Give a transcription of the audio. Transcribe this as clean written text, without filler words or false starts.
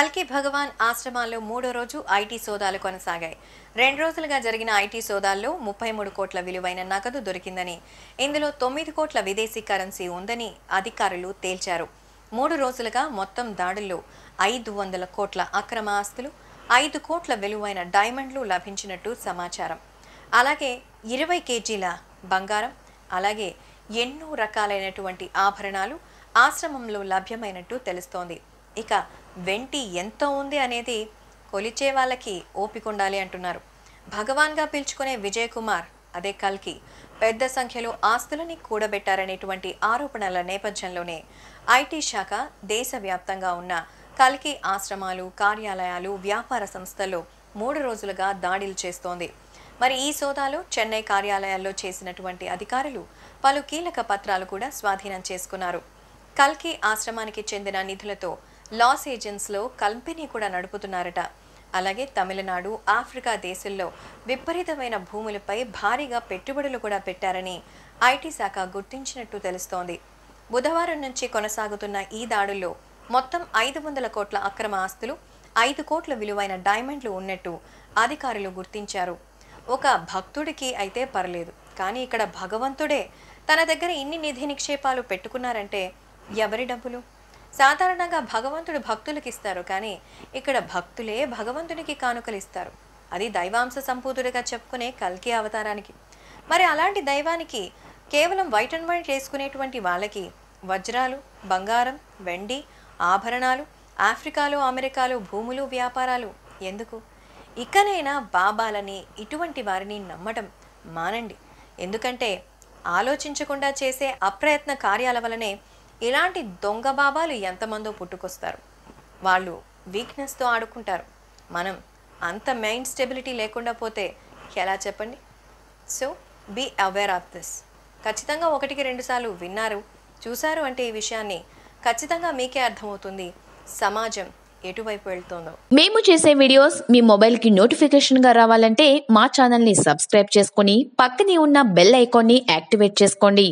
కల్కి భగవాన్ ఆశ్రమాల్లో మూడో రోజు ఐటీ సోదాలు కొనసాగాయి. 2 రోజులుగా జరిగిన ఐటీ సోదాల్లో 33 కోట్ల విలువైన నగదు దొరికిందని, ఇందులో 9 కోట్ల విదేశీ కరెన్సీ ఉందని అధికారులు తేల్చారు. 3 రోజులుగా మొత్తం దాడుల్లో 500 కోట్ల అక్రమ ఆస్తులు, 5 కోట్ల విలువైన డైమండ్లు లభించినట్టు సమాచారం. అలాగే 20 కేజీల బంగారం, అలాగే ఎన్నో రకాలైనటువంటి ఆభరణాలు ఆశ్రమంలో లభ్యమైనట్టు తెలుస్తోంది. ఇక వెంటి ఎంత ఉంది అనేది కొలిచే వాళ్ళకి ఓపికొండాలి అంటున్నారు. భగవాన్గా పిలుచుకునే విజయ్ కుమార్, అదే కల్కి, పెద్ద సంఖ్యలో ఆస్తులని కూడబెట్టారనేటువంటి ఆరోపణల నేపథ్యంలోనే ఐటీ శాఖ దేశవ్యాప్తంగా ఉన్న కల్కి ఆశ్రమాలు, కార్యాలయాలు, వ్యాపార సంస్థల్లో 3 రోజులుగా దాడులు చేస్తోంది. మరి ఈ సోదాలో చెన్నై కార్యాలయాల్లో చేసినటువంటి అధికారులు పలు కీలక పత్రాలు కూడా స్వాధీనం చేసుకున్నారు. కల్కి ఆశ్రమానికి చెందిన నిధులతో లాస్ ఏజెన్స్లో కంపెనీ కూడా నడుపుతున్నారట. అలాగే తమిళనాడు, ఆఫ్రికా దేశాల్లో విపరీతమైన భూములపై భారీగా పెట్టుబడులు కూడా పెట్టారని ఐటీ శాఖ గుర్తించినట్టు తెలుస్తోంది. బుధవారం నుంచి కొనసాగుతున్న ఈ దాడుల్లో మొత్తం 500 కోట్ల అక్రమ ఆస్తులు, 5 కోట్ల విలువైన డైమండ్లు ఉన్నట్టు అధికారులు గుర్తించారు. ఒక భక్తుడికి అయితే పర్లేదు, కానీ ఇక్కడ భగవంతుడే తన దగ్గర ఇన్ని నిధి నిక్షేపాలు పెట్టుకున్నారంటే ఎవరి డబ్బులు? సాధారణంగా భగవంతుడు భక్తులకి ఇస్తారు, కానీ ఇక్కడ భక్తులే భగవంతునికి కానుకలు ఇస్తారు. అది దైవాంశ సంపూతుడిగా చెప్పుకునే కల్కి అవతారానికి. మరి అలాంటి దైవానికి కేవలం వైట్ అండ్ వైట్ వేసుకునేటువంటి వాళ్ళకి వజ్రాలు, బంగారం, వెండి, ఆభరణాలు, ఆఫ్రికాలో, అమెరికాలో భూములు, వ్యాపారాలు ఎందుకు? ఇకనైనా బాబాలని, ఇటువంటి వారిని నమ్మటం మానండి. ఎందుకంటే ఆలోచించకుండా చేసే అప్రయత్న కార్యాల వలనే ఇలాంటి దొంగ బాబాలు ఎంతమందో పుట్టుకొస్తారు. వాళ్ళు వీక్నెస్తో ఆడుకుంటారు. మనం అంత మైండ్ స్టెబిలిటీ లేకుండా పోతే ఎలా చెప్పండి? So be aware of this. ఖచ్చితంగా 1-2 సార్లు విన్నారు, చూశారు అంటే ఈ విషయాన్ని ఖచ్చితంగా మీకే అర్థమవుతుంది సమాజం ఎటువైపు వెళ్తుందో. మేము చేసే వీడియోస్ మీ మొబైల్కి నోటిఫికేషన్గా రావాలంటే మా ఛానల్ని సబ్స్క్రైబ్ చేసుకొని పక్కనే ఉన్న బెల్ ఐకాన్ని యాక్టివేట్ చేసుకోండి.